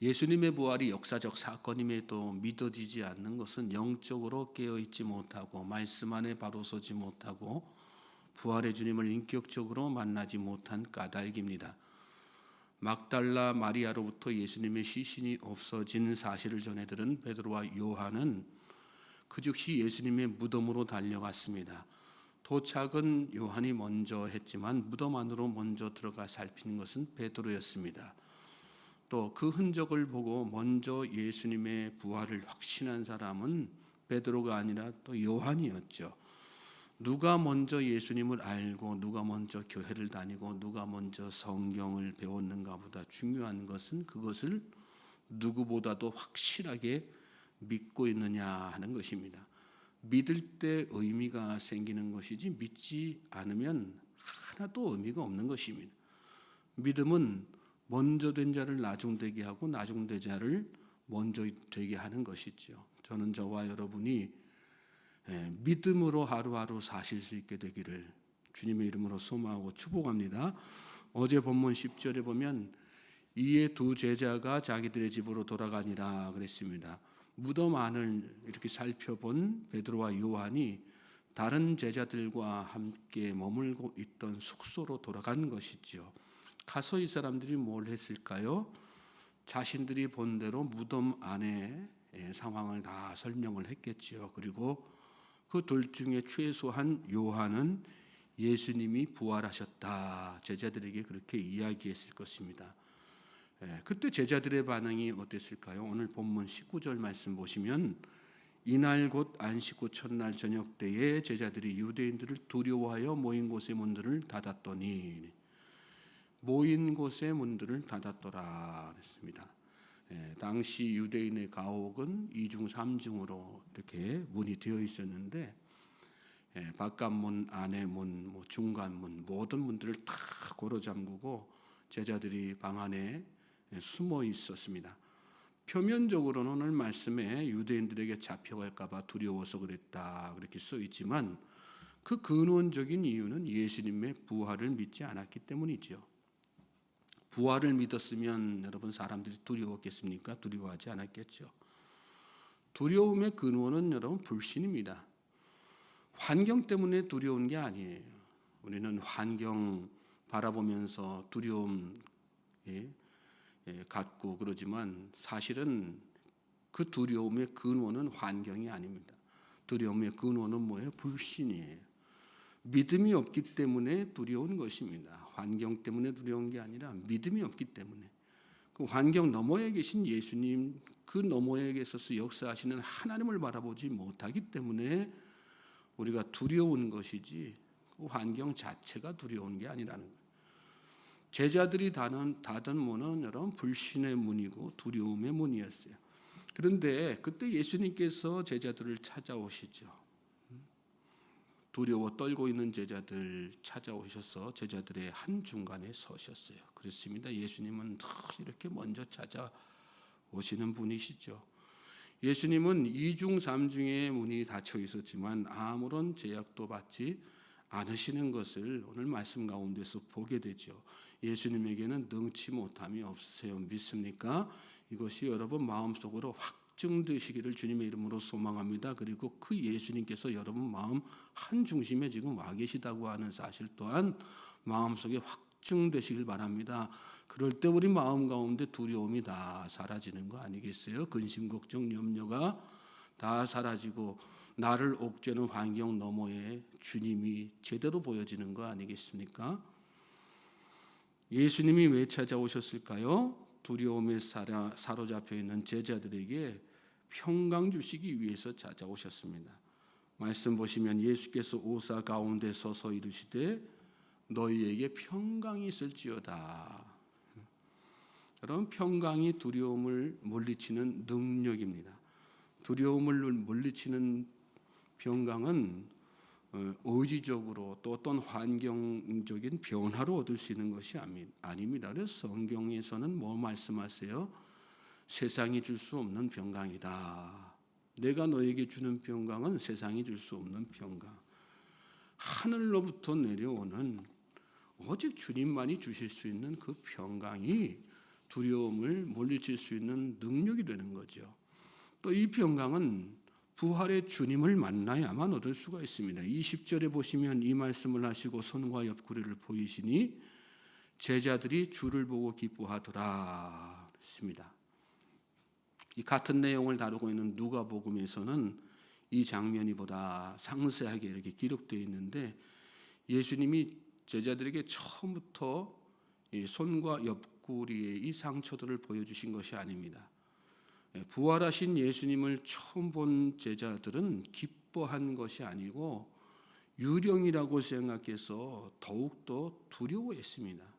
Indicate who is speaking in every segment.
Speaker 1: 예수님의 부활이 역사적 사건임에도 믿어지지 않는 것은 영적으로 깨어있지 못하고 말씀 안에 바로 서지 못하고 부활의 주님을 인격적으로 만나지 못한 까닭입니다. 막달라 마리아로부터 예수님의 시신이 없어진 사실을 전해 들은 베드로와 요한은 그 즉시 예수님의 무덤으로 달려갔습니다. 도착은 요한이 먼저 했지만 무덤 안으로 먼저 들어가 살피는 것은 베드로였습니다. 또 그 흔적을 보고 먼저 예수님의 부활을 확신한 사람은 베드로가 아니라 또 요한이었죠. 누가 먼저 예수님을 알고 누가 먼저 교회를 다니고 누가 먼저 성경을 배웠는가 보다 중요한 것은 그것을 누구보다도 확실하게 믿고 있느냐 하는 것입니다. 믿을 때 의미가 생기는 것이지 믿지 않으면 하나도 의미가 없는 것입니다. 믿음은 먼저 된 자를 나중되게 하고 나중된 자를 먼저 되게 하는 것이죠. 저는 저와 여러분이 믿음으로 하루하루 사실 수 있게 되기를 주님의 이름으로 소망하고 축복합니다. 어제 본문 10절에 보면 이에 두 제자가 자기들의 집으로 돌아가니라 그랬습니다. 무덤 안을 이렇게 살펴본 베드로와 요한이 다른 제자들과 함께 머물고 있던 숙소로 돌아간 것이죠. 가서 이 사람들이 뭘 했을까요? 자신들이 본 대로 무덤 안의 상황을 다 설명을 했겠지요. 그리고 그 둘 중에 최소한 요한은 예수님이 부활하셨다. 제자들에게 그렇게 이야기했을 것입니다. 그때 제자들의 반응이 어땠을까요? 오늘 본문 19절 말씀 보시면 이날 곧 안식 후 첫날 저녁 때에 제자들이 유대인들을 두려워하여 모인 곳의 문들을 닫았더니 모인 곳의 문들을 닫았더라 했습니다. 당시 유대인의 가옥은 2중 3중으로 이렇게 문이 되어 있었는데 바깥문, 안에문, 중간문 모든 문들을 다 고로 잠그고 제자들이 방 안에 숨어 있었습니다. 표면적으로는 오늘 말씀에 유대인들에게 잡혀갈까 봐 두려워서 그랬다 그렇게 써 있지만 그 근원적인 이유는 예수님의 부활을 믿지 않았기 때문이죠. 부활을 믿었으면 여러분 사람들이 두려웠겠습니까? 두려워하지 않았겠죠. 두려움의 근원은 여러분 불신입니다. 환경 때문에 두려운 게 아니에요. 우리는 환경 바라보면서 두려움 갖고 그러지만 사실은 그 두려움의 근원은 환경이 아닙니다. 두려움의 근원은 뭐예요? 불신이에요. 믿음이 없기 때문에 두려운 것입니다. 환경 때문에 두려운 게 아니라 믿음이 없기 때문에 그 환경 너머에 계신 예수님 그 너머에 계셔서 역사하시는 하나님을 바라보지 못하기 때문에 우리가 두려운 것이지 그 환경 자체가 두려운 게 아니라는 거예요. 제자들이 닫은 문은 여러분 불신의 문이고 두려움의 문이었어요. 그런데 그때 예수님께서 제자들을 찾아오시죠. 두려워 떨고 있는 제자들 찾아오셔서 제자들의 한중간에 서셨어요. 그렇습니다. 예수님은 이렇게 먼저 찾아오시는 분이시죠. 예수님은 2중 3중의 문이 닫혀 있었지만 아무런 제약도 받지 않으시는 것을 오늘 말씀 가운데서 보게 되죠. 예수님에게는 능치 못함이 없으세요. 믿습니까? 이것이 여러분 마음속으로 확증되시기를 주님의 이름으로 소망합니다. 그리고 그 예수님께서 여러분 마음 한 중심에 지금 와 계시다고 하는 사실 또한 마음속에 확증되시길 바랍니다. 그럴 때 우리 마음 가운데 두려움이 다 사라지는 거 아니겠어요? 근심, 걱정, 염려가 다 사라지고 나를 옥죄는 환경 너머에 주님이 제대로 보여지는 거 아니겠습니까? 예수님이 왜 찾아오셨을까요? 두려움에 사로잡혀 있는 제자들에게 평강 주시기 위해서 찾아오셨습니다. 말씀 보시면 예수께서 오사 가운데 서서 이르시되 너희에게 평강이 있을지어다. 여러분 평강이 두려움을 물리치는 능력입니다. 두려움을 물리치는 평강은 의지적으로 또 어떤 환경적인 변화로 얻을 수 있는 것이 아닙니다. 그래서 성경에서는 뭐 말씀하세요? 세상이 줄 수 없는 평강이다. 내가 너에게 주는 평강은 세상이 줄 수 없는 평강. 하늘로부터 내려오는 오직 주님만이 주실 수 있는 그 평강이 두려움을 물리칠 수 있는 능력이 되는 거죠. 또 이 평강은 부활의 주님을 만나야만 얻을 수가 있습니다. 20절에 보시면 이 말씀을 하시고 손과 옆구리를 보이시니 제자들이 주를 보고 기뻐하더라 했습니다. 이 같은 내용을 다루고 있는 누가복음에서는 이 장면이 보다 상세하게 이렇게 기록되어 있는데 예수님이 제자들에게 처음부터 이 손과 옆구리의 이 상처들을 보여주신 것이 아닙니다. 부활하신 예수님을 처음 본 제자들은 기뻐한 것이 아니고 유령이라고 생각해서 더욱더 두려워했습니다.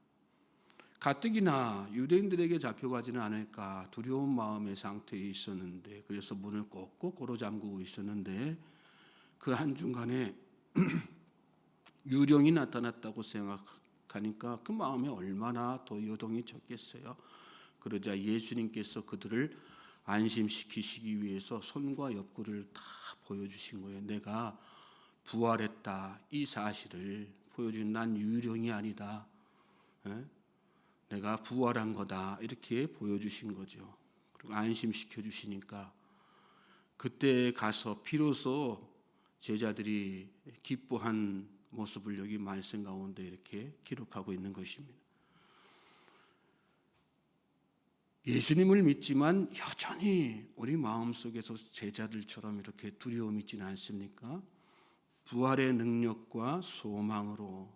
Speaker 1: 가뜩이나 유대인들에게 잡혀가지는 않을까 두려운 마음의 상태에 있었는데, 그래서 문을 꼭꼭 걸어 잠그고 있었는데 그 한중간에 유령이 나타났다고 생각하니까 그 마음에 얼마나 더 요동이 쳤겠어요. 그러자 예수님께서 그들을 안심시키시기 위해서 손과 옆구리를 다 보여주신 거예요. 내가 부활했다 이 사실을 보여준, 난 유령이 아니다, 내가 부활한 거다, 이렇게 보여주신 거죠. 그리고 안심시켜 주시니까 그때 가서 비로소 제자들이 기뻐한 모습을 여기 말씀 가운데 이렇게 기록하고 있는 것입니다. 예수님을 믿지만 여전히 우리 마음속에서 제자들처럼 이렇게 두려움이 있지는 않습니까? 부활의 능력과 소망으로,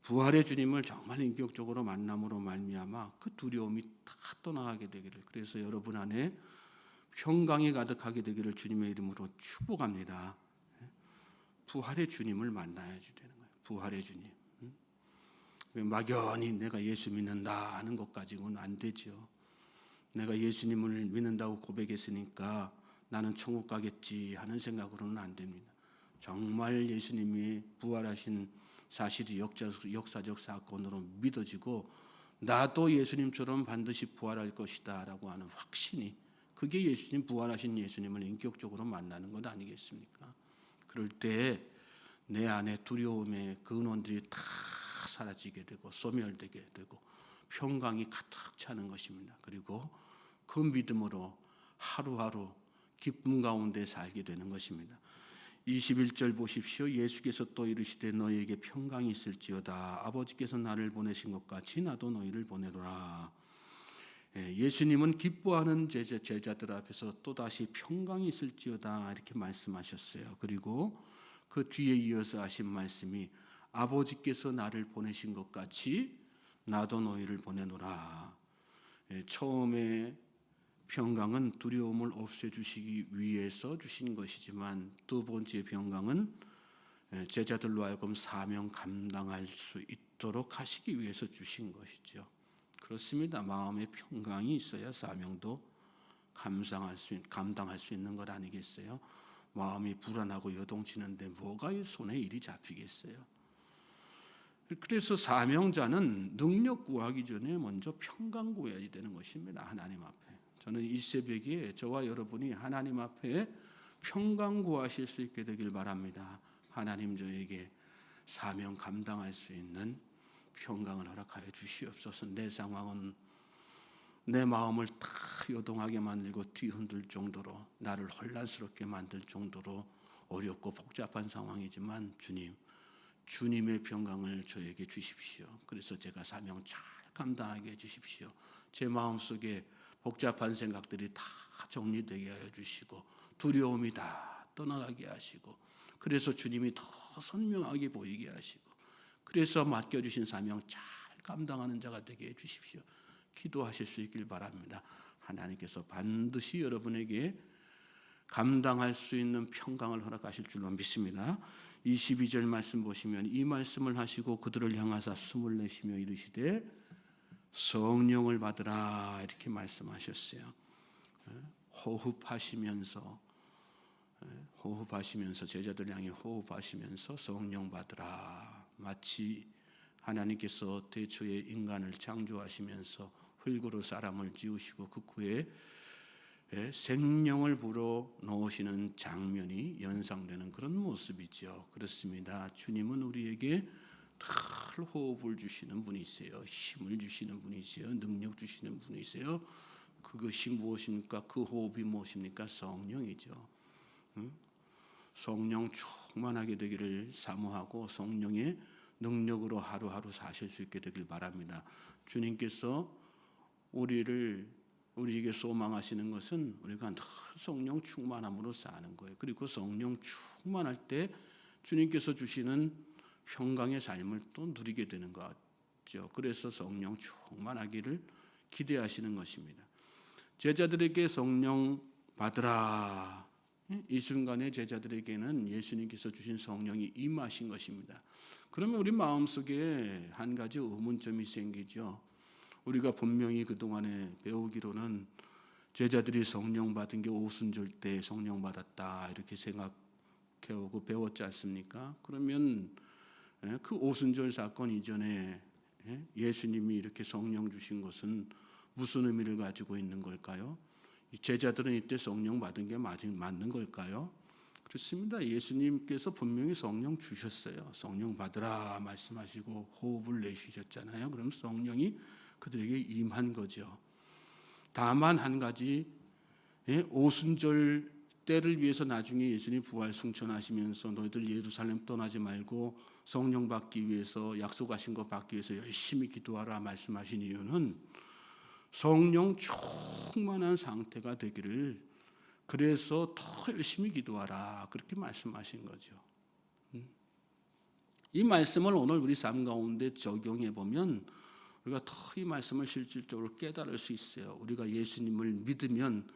Speaker 1: 부활의 주님을 정말 인격적으로 만남으로 말미암아 그 두려움이 다 떠나가게 되기를, 그래서 여러분 안에 평강이 가득하게 되기를 주님의 이름으로 축복합니다. 부활의 주님을 만나야지 되는 거예요. 부활의 주님. 막연히 내가 예수 믿는다 하는 것 가지고는 안 되죠. 내가 예수님을 믿는다고 고백했으니까 나는 천국 가겠지 하는 생각으로는 안 됩니다. 정말 예수님이 부활하신 사실이 역사적 사건으로 믿어지고 나도 예수님처럼 반드시 부활할 것이다 라고 하는 확신이, 그게 예수님, 부활하신 예수님을 인격적으로 만나는 것 아니겠습니까? 그럴 때 내 안에 두려움의 근원들이 다 사라지게 되고 소멸되게 되고 평강이 가득 차는 것입니다. 그리고 그 믿음으로 하루하루 기쁨 가운데 살게 되는 것입니다. 21절 보십시오. 예수께서 또 이르시되 너희에게 평강이 있을지어다. 아버지께서 나를 보내신 것 같이 나도 너희를 보내노라. 예수님은 기뻐하는 제자들 앞에서 또다시 평강이 있을지어다 이렇게 말씀하셨어요. 그리고 그 뒤에 이어서 하신 말씀이 아버지께서 나를 보내신 것 같이 나도 너희를 보내노라. 처음에 평강은 두려움을 없애주시기 위해서 주신 것이지만 두 번째 평강은 제자들로 하여금 사명 감당할 수 있도록 하시기 위해서 주신 것이죠. 그렇습니다. 마음의 평강이 있어야 사명도 감당할 수 있는 것 아니겠어요? 마음이 불안하고 요동치는데 뭐가 이 손에 일이 잡히겠어요? 그래서 사명자는 능력 구하기 전에 먼저 평강 구해야 되는 것입니다. 하나님 앞에. 저는 이 새벽에 저와 여러분이 하나님 앞에 평강 구하실 수 있게 되길 바랍니다. 하나님 저에게 사명 감당할 수 있는 평강을 허락하여 주시옵소서. 내 상황은 내 마음을 다 요동하게 만들고 뒤흔들 정도로, 나를 혼란스럽게 만들 정도로 어렵고 복잡한 상황이지만 주님의 평강을 저에게 주십시오. 그래서 제가 사명 잘 감당하게 해주십시오. 제 마음속에 복잡한 생각들이 다 정리되게 하여 주시고 두려움이 다 떠나가게 하시고, 그래서 주님이 더 선명하게 보이게 하시고, 그래서 맡겨주신 사명 잘 감당하는 자가 되게 해주십시오. 기도하실 수 있길 바랍니다. 하나님께서 반드시 여러분에게 감당할 수 있는 평강을 허락하실 줄로 믿습니다. 22절 말씀 보시면 이 말씀을 하시고 그들을 향하사 숨을 내쉬며 이르시되 성령을 받으라 이렇게 말씀하셨어요. 호흡하시면서 제자들 향해 호흡하시면서 성령 받으라. 마치 하나님께서 태초에 인간을 창조하시면서 흙으로 사람을 지으시고 그 후에 생명을 불어 넣으시는 장면이 연상되는 그런 모습이죠. 그렇습니다. 주님은 우리에게 늘 호흡을 주시는 분이세요. 힘을 주시는 분이세요. 능력 주시는 분이세요. 그것이 무엇입니까? 그 호흡이 무엇입니까? 성령이죠. 성령 충만하게 되기를 사모하고 성령의 능력으로 하루하루 사실 수 있게 되길 바랍니다. 주님께서 우리에게 소망하시는 것은 우리가 늘 성령 충만함으로 사는 거예요. 그리고 성령 충만할 때 주님께서 주시는 평강의 삶을 또 누리게 되는 거죠. 그래서 성령 충만하기를 기대하시는 것입니다. 제자들에게 성령 받으라. 이 순간에 제자들에게는 예수님께서 주신 성령이 임하신 것입니다. 그러면 우리 마음속에 한 가지 의문점이 생기죠. 우리가 분명히 그동안에 배우기로는 제자들이 성령 받은 게 오순절 때 성령 받았다 이렇게 생각해오고 배웠지 않습니까? 그러면 그 오순절 사건 이전에 예수님이 이렇게 성령 주신 것은 무슨 의미를 가지고 있는 걸까요? 제자들은 이때 성령 받은 게 맞는 걸까요? 그렇습니다. 예수님께서 분명히 성령 주셨어요. 성령 받으라 말씀하시고 호흡을 내쉬셨잖아요. 그럼 성령이 그들에게 임한 거죠. 다만 한 가지, 오순절 때를 위해서 나중에 예수님 부활 승천하시면서 너희들 예루살렘 떠나지 말고 성령 받기 위해서 약속하신 것 받기 위해서 열심히 기도하라 말씀하신 이유는 성령 충만한 상태가 되기를, 그래서 더 열심히 기도하라 그렇게 말씀하신 거죠. 이 말씀을 오늘 우리 삶 가운데 적용해 보면 우리가 더 이 말씀을 실질적으로 깨달을 수 있어요. 우리가 예수님을 믿으면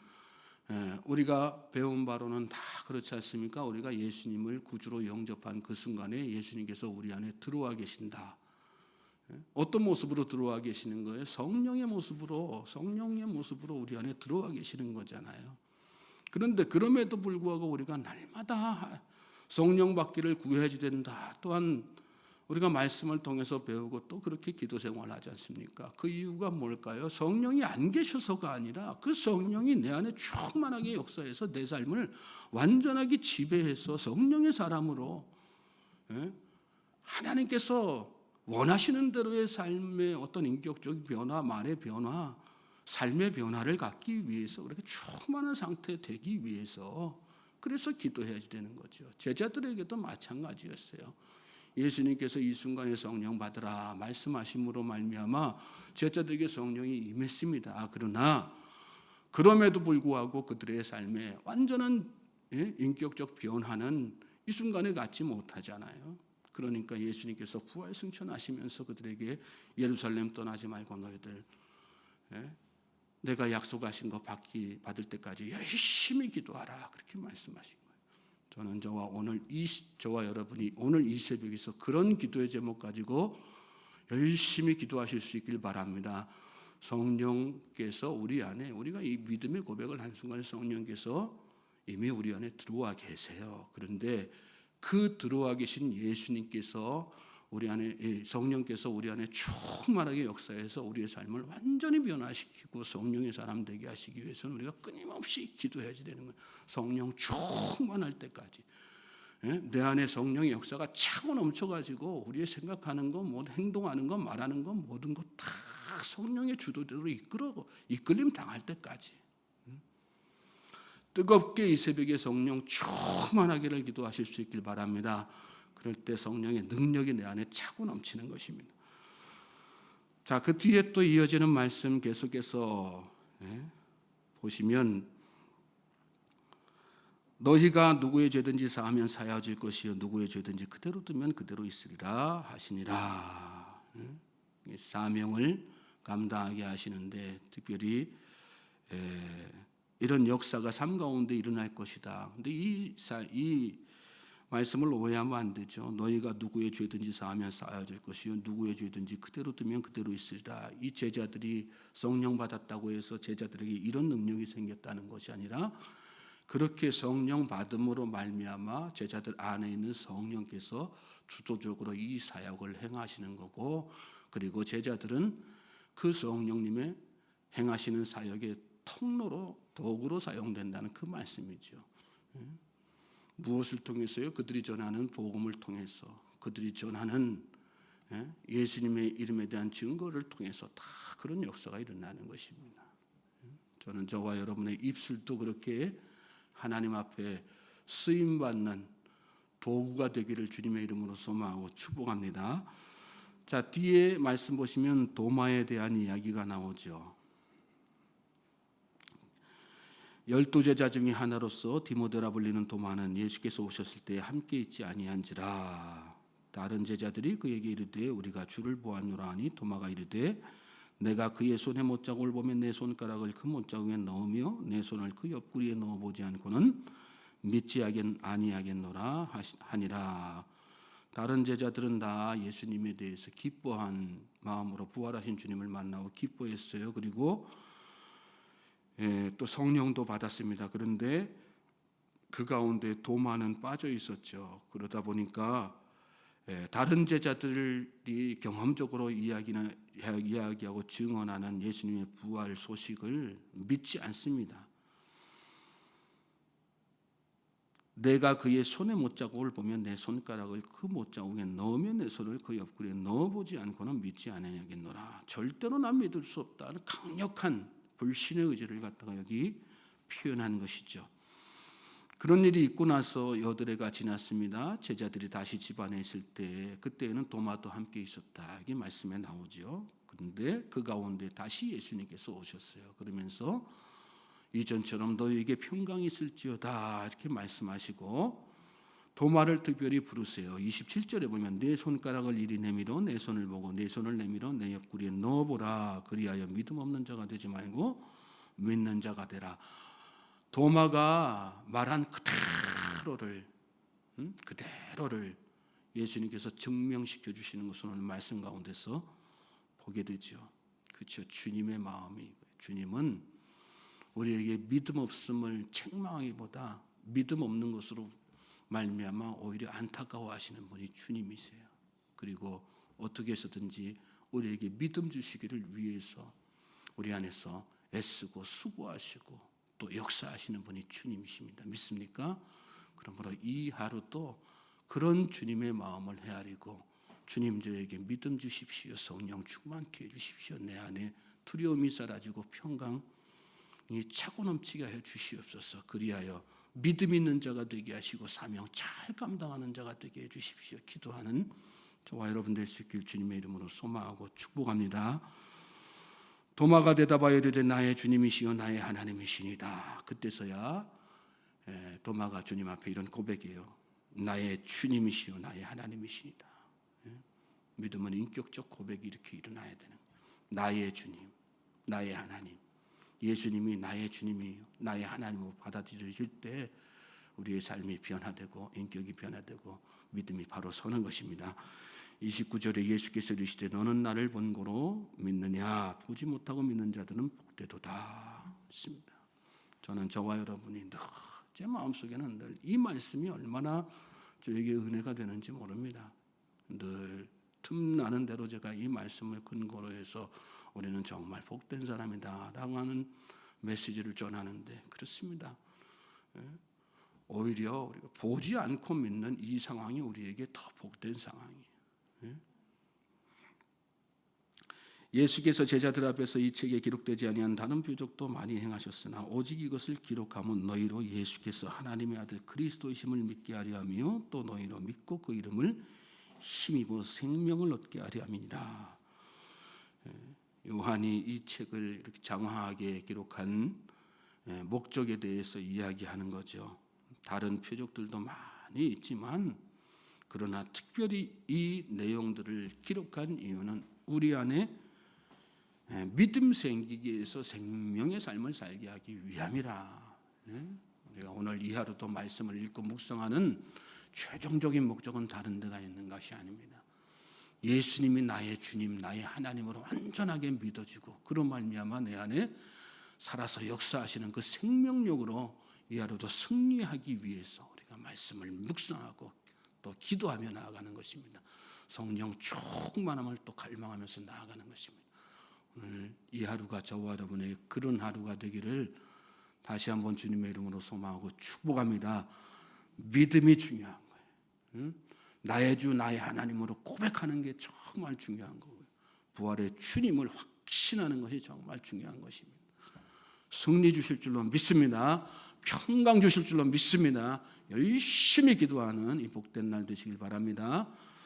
Speaker 1: 우리가 배운 바로는 다 그렇지 않습니까? 우리가 예수님을 구주로 영접한 그 순간에 예수님께서 우리 안에 들어와 계신다. 어떤 모습으로 들어와 계시는 거예요? 성령의 모습으로 우리 안에 들어와 계시는 거잖아요. 그런데 그럼에도 불구하고 우리가 날마다 성령 받기를 구해야 된다. 또한 우리가 말씀을 통해서 배우고 또 그렇게 기도 생활하지 않습니까? 그 이유가 뭘까요? 성령이 안 계셔서가 아니라 그 성령이 내 안에 충만하게 역사해서 내 삶을 완전하게 지배해서 성령의 사람으로 하나님께서 원하시는 대로의 삶의 어떤 인격적 변화, 말의 변화, 삶의 변화를 갖기 위해서 그렇게 충만한 상태 되기 위해서 그래서 기도해야 되는 거죠. 제자들에게도 마찬가지였어요. 예수님께서 이 순간에 성령 받으라 말씀하심으로 말미암아 제자들에게 성령이 임했습니다. 그러나 그럼에도 불구하고 그들의 삶에 완전한 인격적 변화는 이 순간에 갖지 못하잖아요. 그러니까 예수님께서 부활 승천하시면서 그들에게 예루살렘 떠나지 말고 너희들 내가 약속하신 거 받을 때까지 열심히 기도하라 그렇게 말씀하신 거예요. 저는 저와 여러분이 오늘 이 새벽에서 그런 기도의 제목 가지고 열심히 기도하실 수 있길 바랍니다. 성령께서 우리 안에, 우리가 이 믿음의 고백을 한 순간에 성령께서 이미 우리 안에 들어와 계세요. 그런데 그 들어와 계신 예수님께서 우리 안에, 성령께서 우리 안에 충만하게 역사해서 우리의 삶을 완전히 변화시키고 성령의 사람 되게 하시기 위해서는 우리가 끊임없이 기도해야 되는 거예요. 성령 충만할 때까지. 내 안에 성령의 역사가 차고 넘쳐가지고 우리의 생각하는 것, 행동하는 것, 말하는 것, 모든 것 다 성령의 주도대로 이끌림 당할 때까지. 뜨겁게 이 새벽에 성령 충만하기를 기도하실 수 있길 바랍니다. 그럴 때 성령의 능력이 내 안에 차고 넘치는 것입니다. 자, 그 뒤에 또 이어지는 말씀 계속해서 보시면 너희가 누구의 죄든지 사하면 사하여질 것이요 누구의 죄든지 그대로 두면 그대로 있으리라 하시니라. 사명을 감당하게 하시는데 특별히 이런 역사가 삶 가운데 일어날 것이다. 근데 이 말씀을 오해하면 안 되죠. 너희가 누구의 죄든지 사하면 사하여질 것이요 누구의 죄든지 그대로 두면 그대로 있으리라. 이 제자들이 성령 받았다고 해서 제자들에게 이런 능력이 생겼다는 것이 아니라 그렇게 성령 받음으로 말미암아 제자들 안에 있는 성령께서 주도적으로 이 사역을 행하시는 거고, 그리고 제자들은 그 성령님의 행하시는 사역의 통로로, 도구로 사용된다는 그 말씀이죠. 무엇을 통해서요? 그들이 전하는 복음을 통해서, 그들이 전하는 예수님의 이름에 대한 증거를 통해서 다 그런 역사가 일어나는 것입니다. 저는 저와 여러분의 입술도 그렇게 하나님 앞에 쓰임받는 도구가 되기를 주님의 이름으로 소망하고 축복합니다. 자, 뒤에 말씀 보시면 도마에 대한 이야기가 나오죠. 12제자 중에 하나로서 디모데라 불리는 도마는 예수께서 오셨을 때 함께 있지 아니한지라. 다른 제자들이 그에게 이르되 우리가 주를 보았노라 하니 도마가 이르되 내가 그의 손에 못자국을 보면 내 손가락을 그 못자국에 넣으며 내 손을 그 옆구리에 넣어보지 않고는 믿지 아니하겠노라 하니라. 다른 제자들은 다 예수님에 대해서 기뻐한 마음으로 부활하신 주님을 만나고 기뻐했어요. 그리고 또 성령도 받았습니다. 그런데 그 가운데 도마는 빠져 있었죠. 그러다 보니까 다른 제자들이 경험적으로 이야기하고 증언하는 예수님의 부활 소식을 믿지 않습니다. 내가 그의 손에 못자국을 보면 내 손가락을 그 못자국에 넣으면 내 손을 그 옆구리에 넣어보지 않고는 믿지 않으겠노라. 절대로 난 믿을 수 없다는 강력한 불신의 의지를 갖다가 여기 표현한 것이죠. 그런 일이 있고 나서 여드레가 지났습니다. 제자들이 다시 집 안에 있을 때 그때는 도마도 함께 있었다. 이게 말씀에 나오죠. 그런데 그 가운데 다시 예수님께서 오셨어요. 그러면서 이전처럼 너희에게 평강이 있을지어다 이렇게 말씀하시고 도마를 특별히 부르세요. 27절에 보면 내 손가락을 이리 내밀어 내 손을 보고 내 손을 내밀어 내 옆구리에 넣어보라. 그리하여 믿음 없는 자가 되지 말고 믿는 자가 되라. 도마가 말한 그대로를 예수님께서 증명시켜 주시는 것을 오늘 말씀 가운데서 보게 되죠. 그렇죠. 주님의 마음이 주님은 우리에게 믿음 없음을 책망하기보다 믿음 없는 것으로 말미암아 오히려 안타까워하시는 분이 주님이세요. 그리고 어떻게 해서든지 우리에게 믿음 주시기를 위해서 우리 안에서 애쓰고 수고하시고 또 역사하시는 분이 주님이십니다. 믿습니까? 그러므로 이 하루도 그런 주님의 마음을 헤아리고 주님 저에게 믿음 주십시오. 성령 충만케 해주십시오. 내 안에 두려움이 사라지고 평강이 차고 넘치게 해 주시옵소서. 그리하여 믿음 있는 자가 되게 하시고 사명 잘 감당하는 자가 되게 해 주십시오. 기도하는 저와 여러분 될 수 있길 주님의 이름으로 소망하고 축복합니다. 도마가 대답하여 이르되 나의 주님이시요 나의 하나님이시니다. 그때서야 도마가 주님 앞에 이런 고백이에요. 나의 주님이시요 나의 하나님이시니다. 믿음은 인격적 고백이 이렇게 일어나야 되는 거예요. 나의 주님, 나의 하나님. 예수님이 나의 주님이요 나의 하나님으로 받아들여질 때 우리의 삶이 변화되고 인격이 변화되고 믿음이 바로 서는 것입니다. 29절에 예수께서 이르시되 너는 나를 본고로 믿느냐 보지 못하고 믿는 자들은 복되도다 했습니다. 저는 저와 여러분이 늘 제 마음속에는 늘 이 말씀이 얼마나 저에게 은혜가 되는지 모릅니다. 늘 틈나는 대로 제가 이 말씀을 근거로 해서 우리는 정말 복된 사람이다 라고 하는 메시지를 전하는데 그렇습니다. 오히려 우리가 보지 않고 믿는 이 상황이 우리에게 더 복된 상황이에요. 예수께서 제자들 앞에서 이 책에 기록되지 아니한 다른 표적도 많이 행하셨으나 오직 이것을 기록하면 너희로 예수께서 하나님의 아들 그리스도이심을 믿게 하려 하며 또 너희로 믿고 그 이름을 힘입어 생명을 얻게 하려 함이니라. 요한이 이 책을 이렇게 장황하게 기록한 목적에 대해서 이야기하는 거죠. 다른 표적들도 많이 있지만 그러나 특별히 이 내용들을 기록한 이유는 우리 안에 믿음 생기기 위해서 생명의 삶을 살게 하기 위함이라. 우리가 오늘 이 하루도 말씀을 읽고 묵상하는 최종적인 목적은 다른 데가 있는 것이 아닙니다. 예수님이 나의 주님, 나의 하나님으로 완전하게 믿어지고 그로 말미암아 내 안에 살아서 역사하시는 그 생명력으로 이 하루도 승리하기 위해서 우리가 말씀을 묵상하고 또 기도하며 나아가는 것입니다. 성령 충만함을 또 갈망하면서 나아가는 것입니다. 오늘 이 하루가 저와 여러분의 그런 하루가 되기를 다시 한번 주님의 이름으로 소망하고 축복합니다. 믿음이 중요한 거예요. 나의 주 나의 하나님으로 고백하는 게 정말 중요한 거고요. 부활의 주님을 확신하는 것이 정말 중요한 것입니다. 승리 주실 줄로 믿습니다. 평강 주실 줄로 믿습니다. 열심히 기도하는 이 복된 날 되시길 바랍니다.